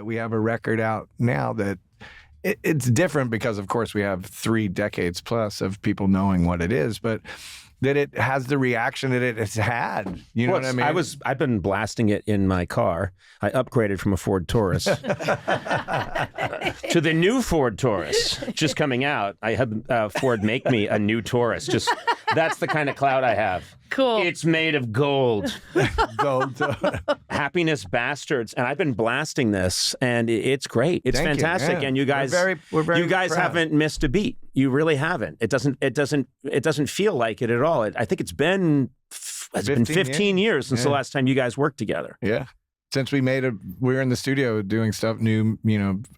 We have a record out now that it's different because, of course, we have 3 decades plus of people knowing what it is, but that it has the reaction that it has had. You know what I mean? I've been blasting it in my car. I upgraded from a Ford Taurus to the new Ford Taurus just coming out. I had Ford make me a new Taurus. Just that's the kind of clout I have. Cool. It's made of gold. Gold. Happiness Bastards. And I've been blasting this, and it's great. It's Thank you. fantastic. Yeah. And you guys, we're very you guys proud. haven't missed a beat. You really haven't. It doesn't feel like it at all. I think it's been 15 years since the last time you guys worked together. Yeah. Since we were in the studio doing stuff new,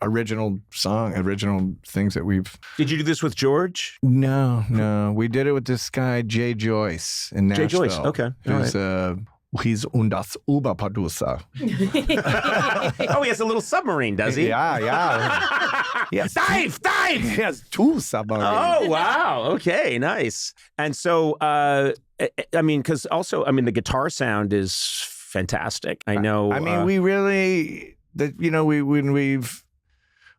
original things that we've. Did you do this with George? No. We did it with this guy, Jay Joyce in Nashville. Jay Joyce, okay. He's das Oberproducer. Oh, he has a little submarine, does he? Yeah. Yes. Dive! He has 2 submarines. Oh, wow. Okay, nice. And so, because also, the guitar sound is fantastic. I know. We really,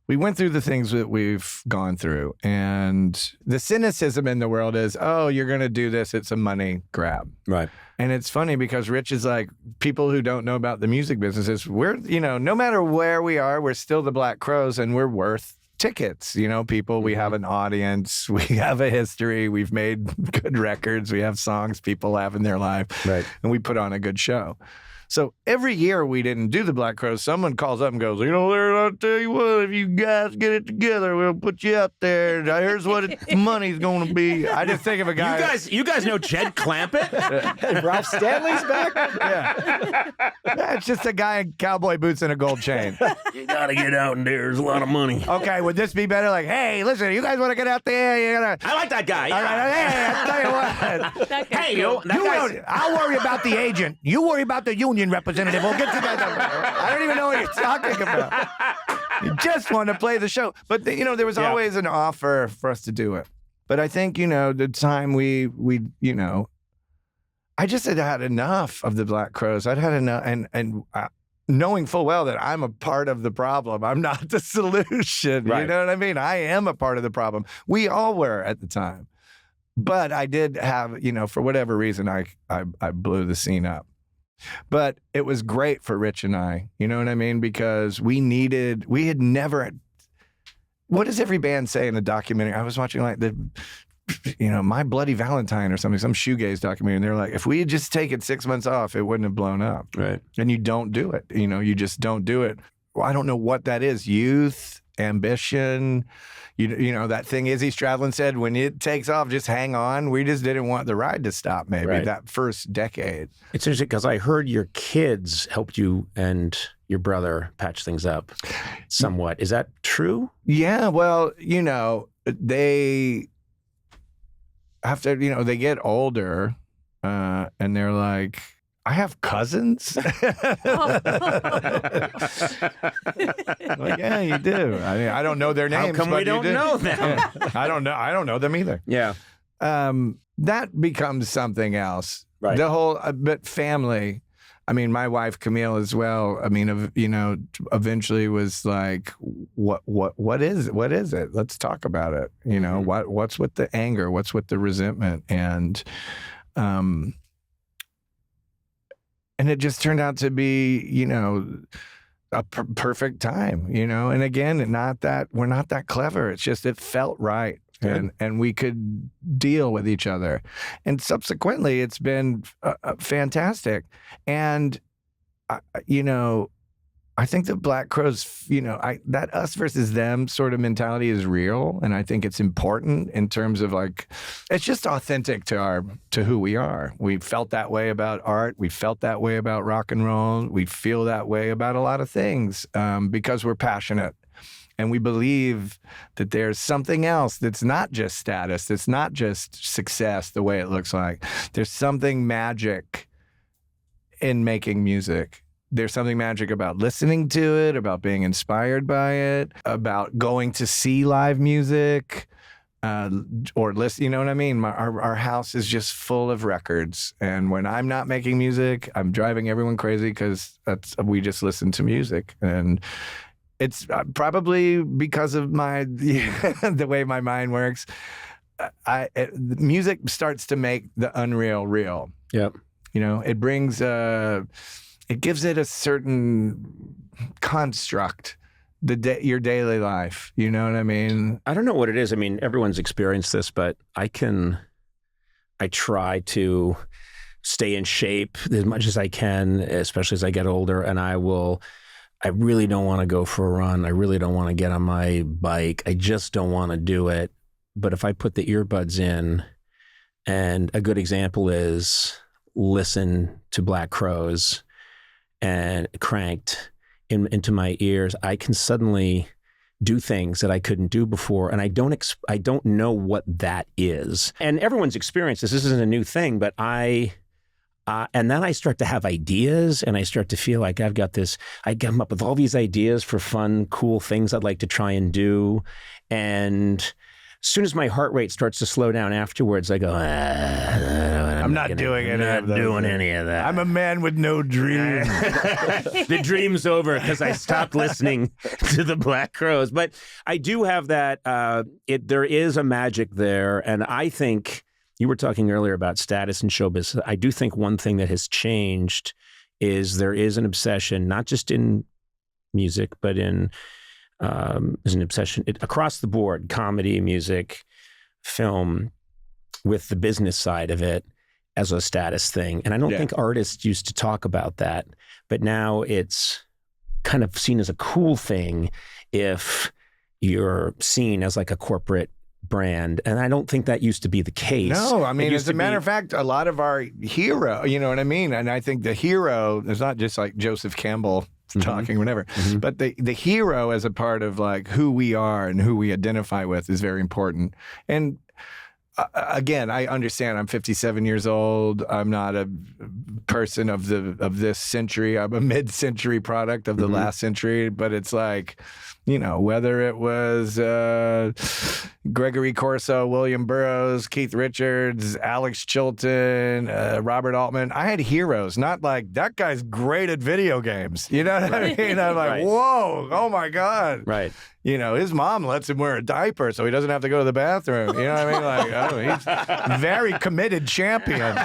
we went through the things that we've gone through, and the cynicism in the world is, oh, you're going to do this. It's a money grab. Right. And it's funny because Rich is like, people who don't know about the music business is no matter where we are, we're still the Black Crowes, and we're worth tickets. People, we have an audience, we have a history, we've made good records, we have songs people have in their life, right? And we put on a good show. So every year we didn't do the Black Crowes, someone calls up and goes, I'll tell you what, if you guys get it together, we'll put you out there. Here's what money's going to be. I just think of a guy. You guys know Jed Clampett? Ralph Stanley's back? Yeah. It's just a guy in cowboy boots and a gold chain. You got to get out in there. There's a lot of money. Okay, would this be better? Like, hey, listen, you guys want to get out there? You gotta... I like that guy. All right, hey, I'll tell you what. I'll worry about the agent. You worry about the union representative. We'll get to that. I don't even know what you're talking about. You just want to play the show. But, there was always an offer for us to do it. But I think, the time we I just had enough of the Black Crowes. I'd had enough. And knowing full well that I'm a part of the problem. I'm not the solution. Right. You know what I mean? I am a part of the problem. We all were at the time. But I did have, for whatever reason, I blew the scene up. But it was great for Rich and I, you know what I mean? Because we had never, what does every band say in the documentary? I was watching My Bloody Valentine or something, some shoegaze documentary, and they're like, if we had just taken 6 months off, it wouldn't have blown up. Right. And you don't do it, you just don't do it. Well, I don't know what that is. Youth, ambition, that thing Izzy Stradlin said, when it takes off, just hang on. We just didn't want the ride to stop, maybe, that first decade. It's interesting because I heard your kids helped you and your brother patch things up somewhat. Is that true? Yeah, well, they, after, they get older and they're like, I have cousins. Like, yeah, you do. I don't know their names. How come we don't know them? Yeah. I don't know them either. Yeah. That becomes something else. Right. The whole, but family. My wife Camille as well. Eventually was like, what is it? Let's talk about it. What's with the anger? What's with the resentment? And it just turned out to be, a perfect time, And again, we're not that clever. It's just it felt right, and we could deal with each other. And subsequently, it's been fantastic. And I think the Black Crowes, that us versus them sort of mentality is real, and I think it's important in terms of it's just authentic to who we are. We felt that way about art. We felt that way about rock and roll. We feel that way about a lot of things because we're passionate, and we believe that there's something else that's not just status, that's not just success the way it looks like. There's something magic in making music. There's something magic about listening to it, about being inspired by it, about going to see live music, or listen. You know what I mean? Our house is just full of records, and when I'm not making music, I'm driving everyone crazy because we just listen to music, and it's probably because of the way my mind works. The music starts to make the unreal real. Yep. It brings it gives it a certain construct, your daily life. You know what I mean? I don't know what it is. I mean, everyone's experienced this, but I try to stay in shape as much as I can, especially as I get older. And I really don't want to go for a run. I really don't want to get on my bike. I just don't want to do it. But if I put the earbuds in, and a good example is listen to Black Crowes and cranked into my ears, I can suddenly do things that I couldn't do before. And I don't know what that is. And everyone's experienced this. This isn't a new thing, but and then I start to have ideas, and I start to feel like I've got this. I come up with all these ideas for fun, cool things I'd like to try and do. And as soon as my heart rate starts to slow down afterwards, I go, I'm not doing any of that. I'm a man with no dreams. The dream's over because I stopped listening to the Black Crowes. But I do have that. There is a magic there, and I think. You were talking earlier about status and showbiz. I do think one thing that has changed is there is an obsession, not just in music, but there's an obsession across the board, comedy, music, film, with the business side of it as a status thing. And I don't think artists used to talk about that, but now it's kind of seen as a cool thing if you're seen as like a corporate brand, and I don't think that used to be the case. No, I mean, as a matter of fact, a lot of our hero, you know what I mean? And I think the hero is not just like Joseph Campbell talking, whatever, but the hero as a part of like who we are and who we identify with is very important. And again, I understand I'm 57 years old. I'm not a person of this century. I'm a mid-century product of the last century, but it's like, whether it was Gregory Corso, William Burroughs, Keith Richards, Alex Chilton, Robert Altman, I had heroes, not like, that guy's great at video games. You know what I mean? I'm like, whoa, oh my God. Right. His mom lets him wear a diaper so he doesn't have to go to the bathroom. You know what I mean? Like, he's a very committed champion.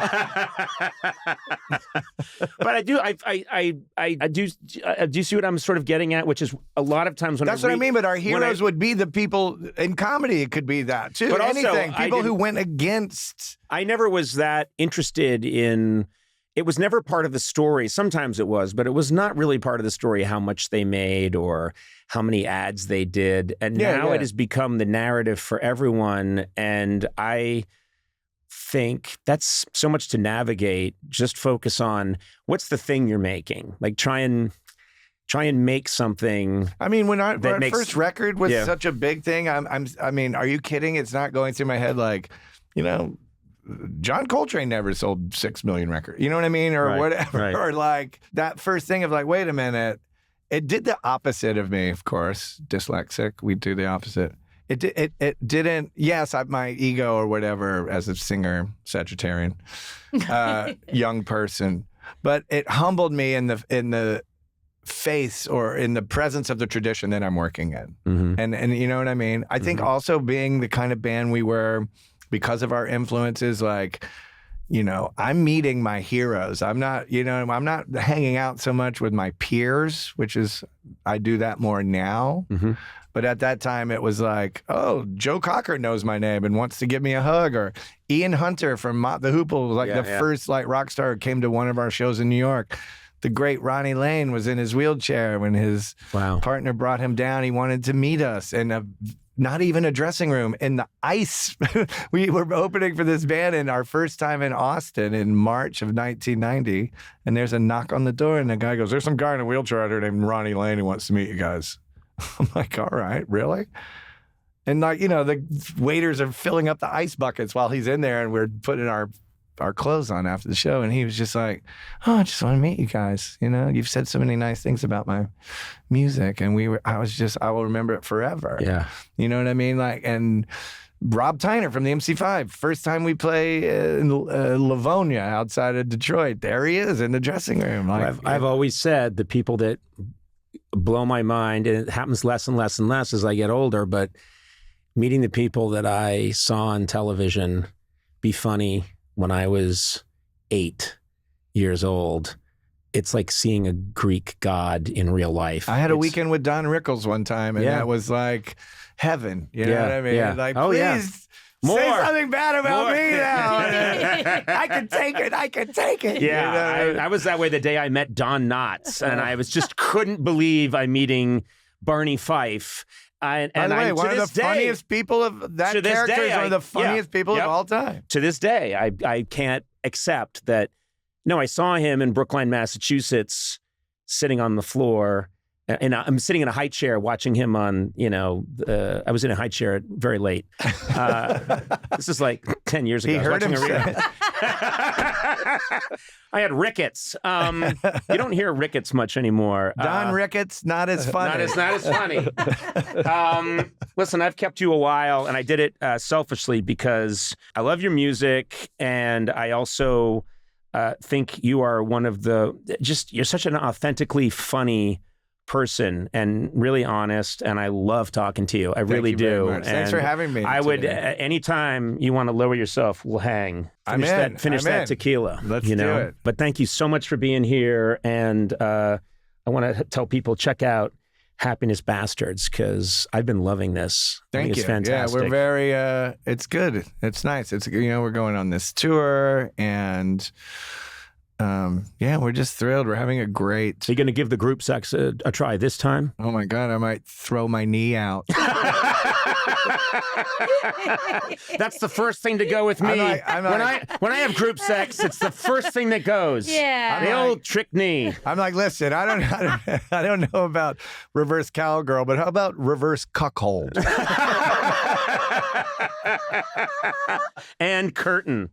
But I do see what I'm sort of getting at, which is a lot of times when that's what I mean. But our heroes would be the people in comedy. It could be that too. But anything, people who went against. I never was that interested in. It was never part of the story. Sometimes it was, but it was not really part of the story how much they made or how many ads they did. And now it has become the narrative for everyone. And I think that's so much to navigate. Just focus on what's the thing you're making. Like try and make something. I mean, when our first record was such a big thing, I mean, are you kidding? It's not going through my head like, John Coltrane never sold 6 million records. You know what I mean? Or whatever. Right. Or like that first thing of like, wait a minute. It did the opposite of me, of course. Dyslexic. We do the opposite. It didn't. Yes, my ego or whatever as a singer, Sagittarian, young person. But it humbled me in the face or in the presence of the tradition that I'm working in. And you know what I mean? I think also being the kind of band we were, because of our influences, like, I'm meeting my heroes. I'm not hanging out so much with my peers, I do that more now. But at that time it was like, oh, Joe Cocker knows my name and wants to give me a hug, or Ian Hunter from Mott the Hoople was like first like rock star who came to one of our shows in New York. The great Ronnie Lane was in his wheelchair when his partner brought him down. He wanted to meet us in not even a dressing room, in the ice. We were opening for this band in our first time in Austin in March of 1990. And there's a knock on the door and the guy goes, there's some guy in a wheelchair out here named Ronnie Lane who wants to meet you guys. I'm like, all right, really? And like, the waiters are filling up the ice buckets while he's in there and we're putting our clothes on after the show, and he was just like, oh, I just want to meet you guys. You've said so many nice things about my music, and I will remember it forever. Yeah. You know what I mean? Like, and Rob Tyner from the MC5, first time we play in Livonia outside of Detroit, there he is in the dressing room. Like, I've always said the people that blow my mind. And it happens less and less and less as I get older. But meeting the people that I saw on television be funny when I was 8 years old, it's like seeing a Greek god in real life. I had a weekend with Don Rickles one time, and that was like heaven. You know what I mean? Yeah. Like, Oh, please yeah. say More. something bad about me now. I can take it. I can take it. Yeah, You know? I was that way the day I met Don Knotts, and I was just couldn't believe I'm meeting Barney Fife. By the way, one of the funniest people of that character is one of the funniest people of all time. To this day, I can't accept that. No, I saw him in Brookline, Massachusetts, sitting on the floor. And I'm sitting in a high chair watching him on, I was in a high chair very late. This is like 10 years ago. He hurt himself. I had rickets. You don't hear rickets much anymore. Don Ricketts, not as funny. Not as funny. Listen, I've kept you a while, and I did it selfishly because I love your music, and I also think you are you're such an authentically funny person and really honest, and I love talking to you. I really do. Thanks for having me. I would anytime you want to lower yourself, we'll hang. Finish that tequila. Let's do it. But thank you so much for being here, and I want to tell people check out Happiness Bastards because I've been loving this. Thank you. It's fantastic. Yeah, we're very. It's good. It's nice. It's we're going on this tour and. We're just thrilled. We're having a great. So you're going to give the group sex a try this time? Oh my God, I might throw my knee out. That's the first thing to go with me. When I have group sex, it's the first thing that goes. Yeah. The old trick knee. I'm like, listen, I don't know about reverse cowgirl, but how about reverse cuckold? And curtain.